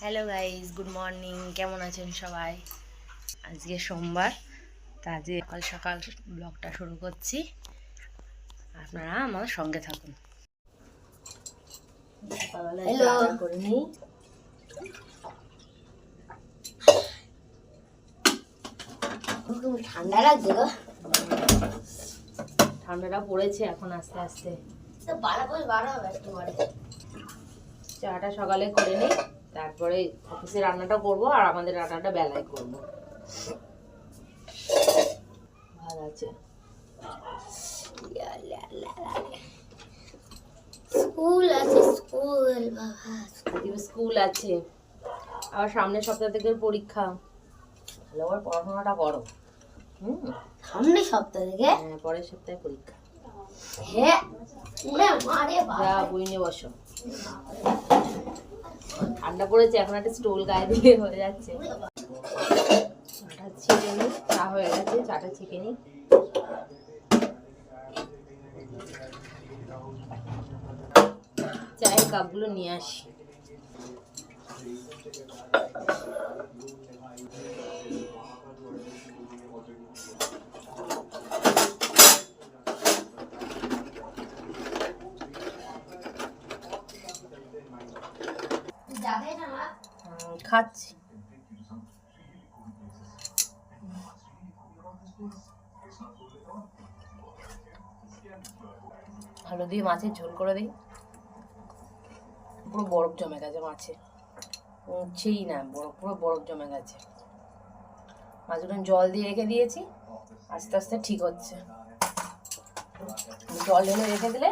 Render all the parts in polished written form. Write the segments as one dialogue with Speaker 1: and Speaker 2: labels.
Speaker 1: Hello guys, good morning. কেমন আছেন সবাই? আজকে সোমবার, তা আজকে সকাল সকাল ব্লগটা শুরু করছি। আপনারা আমার সঙ্গে থাকুন। করে নিই।
Speaker 2: ঠান্ডা লাগছে গো।
Speaker 1: ঠান্ডাটা পড়েছে এখন আস্তে আস্তে। চাটা সকালে করে নিই, তারপরে অফিসে রান্নাটা করবো আর আমাদের রান্নাটা বেলায় করবো। ভালো আছে।
Speaker 2: স্কুল আছে, স্কুল বাবা,
Speaker 1: স্কুল আছে, আবার সামনের সপ্তাহ থেকে পরীক্ষা। ভালো করে পড়াশোনাটা করো।
Speaker 2: সামনের সপ্তাহ থেকে?
Speaker 1: হ্যাঁ, পরের সপ্তাহে পরীক্ষা।
Speaker 2: হ্যাঁ, মারে বাবা,
Speaker 1: যা বই নিয়ে বসো। ঠান্ডা পড়েছে, এখন একটা স্টোল গায়ে দিয়ে হয়ে যাচ্ছে। চাটা ছেঁকে নিই, চা হয়ে গেছে, চাটা ছেঁকে নিই। চায়ের কাপগুলো নিয়ে আসি। খাচ্ছি। আলু দিয়ে মাছের ঝোল করে দিই। পুরো বরফ জমে গেছে মাছে, উঠছেই না, পুরো বরফ জমে গেছে। মাছগুলো জল দিয়ে রেখে দিয়েছি, আস্তে আস্তে ঠিক হচ্ছে। জল ঢেলে রেখে দিলে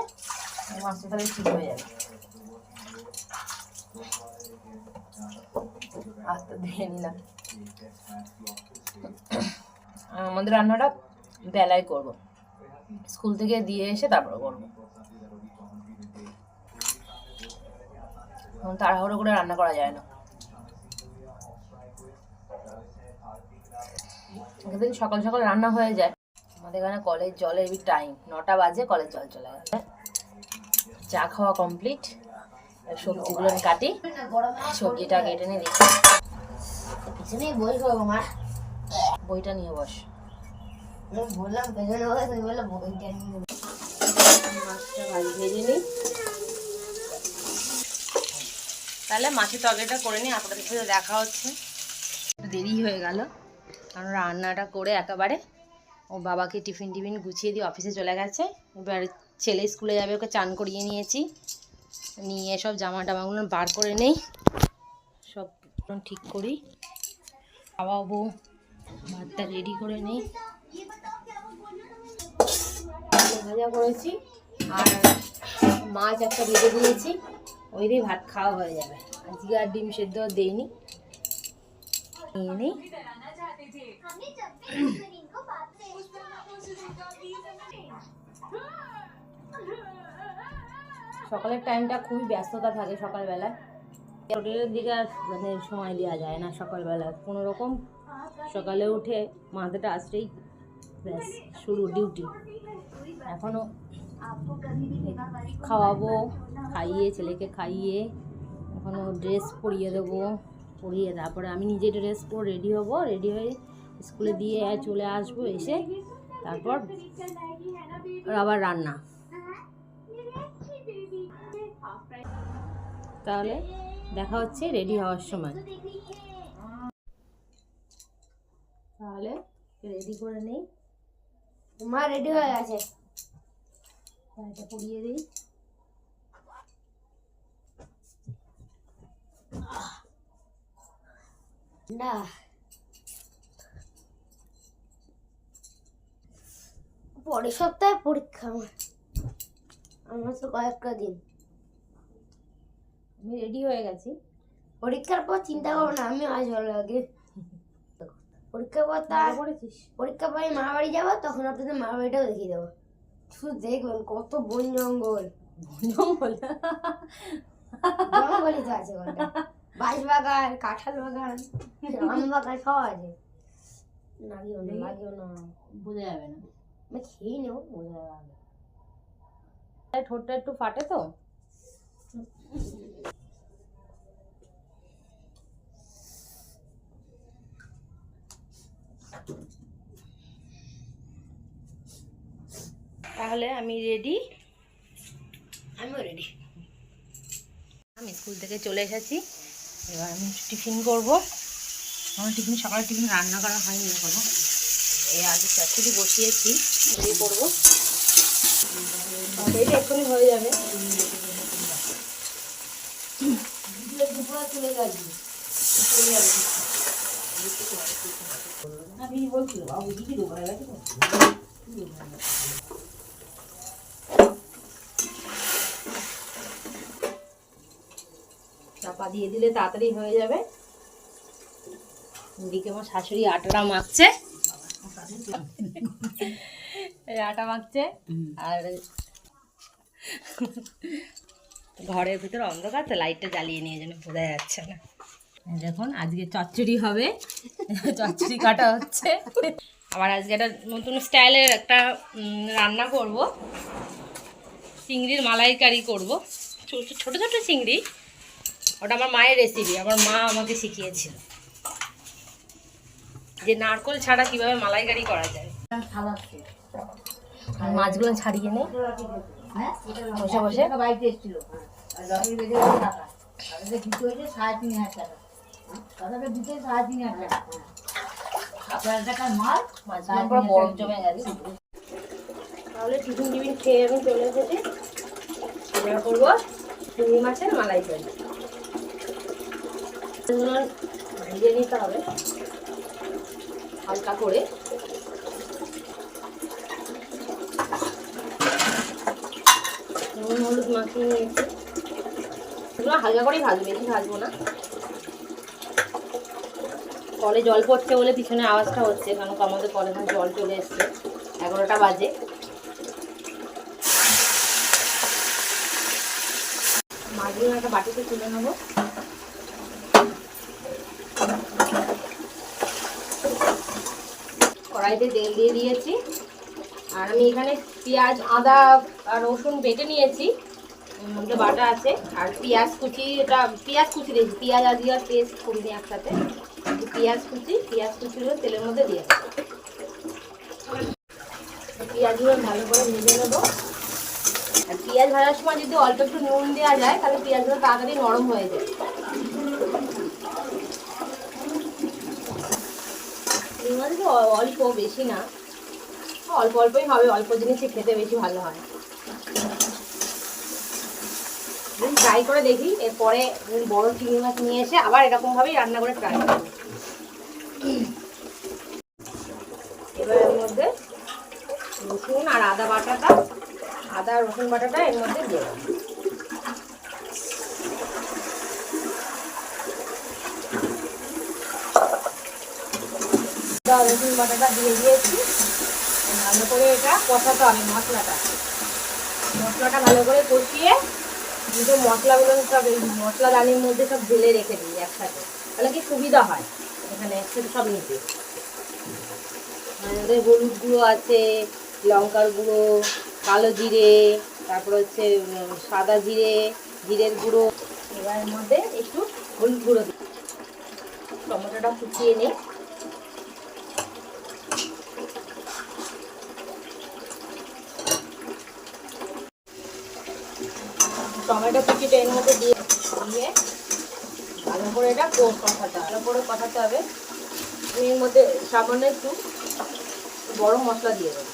Speaker 1: মাছটা তাহলে ঠিক হয়ে যাবে। আস্তে ধুয়ে নিলাম। আমাদের রান্নাটা বেলায় করব, স্কুল থেকে দিয়ে এসে তারপরে করবো। তাড়াহুড়ো করে রান্না করা যায় না। একদিন সকাল সকাল রান্না হয়ে যায়। আমাদের এখানে কলের জলের টাইম 9টা বাজে, কলের জল চলে গেছে। চা খাওয়া কমপ্লিট। সবজিগুলো আমি কাটি, সবজিটা কেটে নিয়ে দেখি।
Speaker 2: পিছনে বসবো আমার,
Speaker 1: বইটা নিয়ে বস।
Speaker 2: বললাম পেছনে বসে, তুই বললো বইটা নিয়ে।
Speaker 1: মাছটা ভেজে নিই, তাহলে মাছের তরকারিটা করে নিই। আপনাদের সাথে দেখা হচ্ছে। দেরি হয়ে গেল, কারণ রান্নাটা করে একেবারে ও বাবাকে টিফিন গুছিয়ে দিয়ে অফিসে চলে গেছে। এবার ছেলে স্কুলে যাবে, ওকে চান করিয়ে নিয়েছি। নিয়ে সব জামা টামাগুলো বার করে নেই, সব ঠিক করি, খাওয়াবো। ভাতটা রেডি করে নেই। ভাজা করেছি আর মাছ একটা ভেজে দিয়েছি, ওই দিয়ে ভাত খাওয়া হয়ে যাবে। আজকে আর ডিম সেদ্ধ দেইনি। নিয়ে নিই। সকালের টাইমটা খুবই ব্যস্ততা থাকে সকালবেলায়। হোটেলের দিকে আর সময় দেওয়া যায় না সকালবেলা। কোনো রকম সকালে উঠে মাথাটা আসতেই ব্যাস শুরু ডিউটি। এখনও খাওয়াবো, খাইয়ে ছেলেকে খাইয়ে এখনও ড্রেস পরিয়ে দেবো, পরিয়ে তারপরে আমি নিজে ড্রেস পরে রেডি হব। রেডি হয়ে স্কুলে দিয়ে চলে আসবো, এসে তারপর আবার রান্না। তাহলে দেখা হচ্ছে রেডি হওয়ার সময়। তাহলে রেডি করে নেই।
Speaker 2: মা রেডি হয়ে গেছে,
Speaker 1: এটা পরিয়ে দিই।
Speaker 2: না পরের সপ্তাহে পরীক্ষা আমার তো কয়েকটা দিন।
Speaker 1: আমি রেডি হয়ে গেছি।
Speaker 2: পরীক্ষার পর চিন্তা করবো না, আমি আজ ভালো আগে পরীক্ষার পর পরীক্ষার পরে মা বাড়ি যাবো, তখন আপনাদের মা বাড়িটাও দেখিয়ে দেবো। শুধু দেখবেন কত বন জঙ্গল। জঙ্গলই তো আছে, বাঁশ বাগান, কাঁঠাল বাগান, আম বাগান সব আছে। লাগিও না, লাগিও না,
Speaker 1: বোঝা যাবে না।
Speaker 2: আমি খেয়ে নেবো, বোঝা যাবে।
Speaker 1: ঠোঁটটা একটু ফাটে তো। তাহলে আমি রেডি।
Speaker 2: আমিও রেডি।
Speaker 1: আমি স্কুল থেকে চলে এসেছি, এবার আমি টিফিন করব। আমার টিফিন, সকালে টিফিন রান্না করা হয়নি এখনো। এই আলু চচ্চড়ি বসিয়েছি, রেডি করবো। এটা এক্ষুনি হয়ে যাবে। চাপা দিয়ে দিলে তাড়াতাড়ি হয়ে যাবে। এদিকে আমার শাশুড়ি আটাটা মাখছে, আটা মাখছে। আর ঘরের ভিতরে অন্ধকার তো, লাইটটা জ্বালিয়ে নিয়ে যেন বোঝা যাচ্ছে না। দেখুন আজকে চচ্চড়ি হবে, চচ্চড়ি কাটা হচ্ছে। আবার আজকে একটা নতুন স্টাইলের একটা রান্না করব, চিংড়ির মালাইকারি করব। ছোট ছোট চিংড়ি, ওটা আমার মায়ের রেসিপি, আমার মা আমাকে শিখিয়েছিল যে নারকোল ছাড়া কিভাবে মালাইকারি করা যায়। মাছগুলো ছাড়িয়ে নেই, বসে বসে বাড়িতে এসেছিল। বরফ জমে গেছে। তাহলে টিফিন খেয়ে আমি চলে এসেছি। এবার করবো চিংড়ি মাছের মালাইকারি। ভেজে নিতে হবে হালকা করে। নুন হলুদ মাখিয়ে নিয়েছি, এগুলো হালকা করেই ভাজবো, বেশি ভাজবো না। কলে জল পড়ছে বলে পিছনে আওয়াজটা হচ্ছে, কারণ আমাদের কলে জল চলে এসছে। 11টা বাজে। মাছগুলো একটা বাটিতে তুলে নেবো। কড়াইতে তেল দিয়ে দিয়েছি, আর আমি এখানে পেঁয়াজ, আদা আর রসুন বেটে নিয়েছি, এর মধ্যে বাটা আছে। আর পেঁয়াজ কুচি, এটা পেঁয়াজ কুচি দিয়েছি, পেঁয়াজ আর দিয়ে পেস্ট করিনি একসাথে। পেঁয়াজ কুচিগুলো তেলের মধ্যে দিয়ে দেবো। পেঁয়াজগুলো ভালো করে ভেজে নেবো। আর পেঁয়াজ ভাজার সময় যদি অল্প একটু নুন দেওয়া যায়, তাহলে পেঁয়াজগুলো তাড়াতাড়ি নরম হয়ে যায়। অল্প, বেশি না, অল্প অল্পই হবে। অল্প জিনিসই খেতে বেশি ভালো হয়। ট্রাই করে দেখি, এরপরে বড় চিংড়ি মাছ নিয়ে এসে আবার এরকম ভাবেই রান্না করে ট্রাই করব। এবার এর মধ্যে রসুন আর আদা রসুন বাটাটা এর মধ্যে দিয়ে দেবো। রসুন বাটাটা দিয়ে দিয়েছি। ভালো করে এটা কষাতে হবে। মশলাটা ভালো করে কষিয়ে দুটো মশলাগুলো সব এই মশলা দানির মধ্যে সব ঢেলে রেখে দিই একসাথে, তাহলে কি সুবিধা হয় এখানে একসাথে সব নিতে। আমাদের হলুদ গুঁড়ো আছে, লঙ্কার গুঁড়ো, কালো জিরে, তারপর হচ্ছে সাদা জিরের গুঁড়ো। এবার এর মধ্যে একটু হলুদ গুঁড়ো দিই। টমেটোটা কুচিয়ে নিই। টমেটো কুচিটা এর মধ্যে দিয়ে ভালো করে এটা কষাতে হবে। এর মধ্যে সামান্য একটু গরম মশলা দিয়ে দেবো।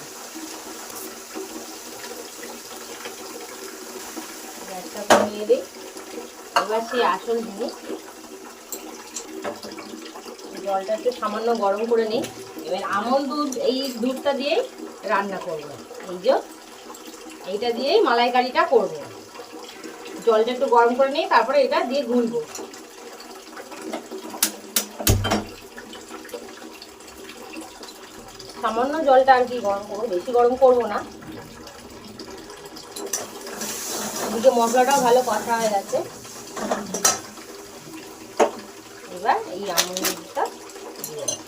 Speaker 1: গ্যাসটা কমিয়ে দিই। এবার সেই আসল জিনিস, জলটা একটু সামান্য গরম করে নিই। এবার আমল দুধ, এই দুধটা দিয়েই রান্না করবো। এইটা দিয়েই মালাইকারিটা করবো। জলটা একটু গরম করে নিই, তারপরে এটা দিয়ে গুলবো। সামান্য জলটা আর কি গরম করবো, বেশি গরম করবো না। এদিকে মশলাটাও ভালো কষা হয়ে গেছে। এবার এই আমুল দুধটা দিয়ে দেবো।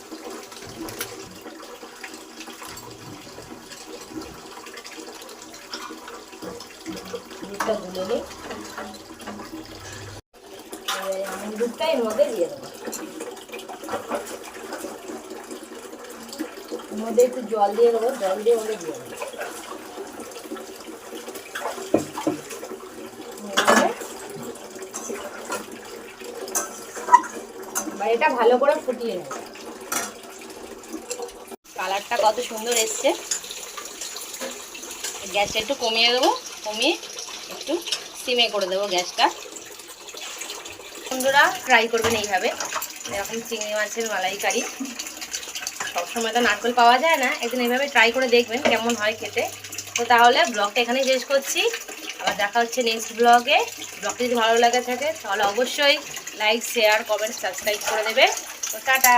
Speaker 1: দুধটা গুলে নিই। আমুল দুধটা এর মধ্যে দিয়ে দেবো। এর মধ্যে একটু জল দিয়ে দেবো, জল দিয়ে ওগুলো দিয়ে দেবো। আর এটা ভালো করে ফুটিয়ে নেব। কালারটা কত সুন্দর এসছে। গ্যাসটা একটু কমিয়ে দেবো, কমিয়ে একটু সিমে করে দেবো গ্যাসটা। বন্ধুরা ট্রাই করবেন এইভাবে, এরকম চিংড়ি মাছের মালাইকারি। সবসময় তো নারকেল পাওয়া যায় না, একদিন এইভাবে ট্রাই করে দেখবেন কেমন হয় খেতে। তো তাহলে ব্লগটা এখানেই শেষ করছি, আবার দেখা হচ্ছে নেক্সট ব্লগে। ব্লগটা যদি ভালো লাগে থাকে তাহলে অবশ্যই লাইক, শেয়ার, কমেন্ট, সাবস্ক্রাইব করে দেবে। তো টাটা।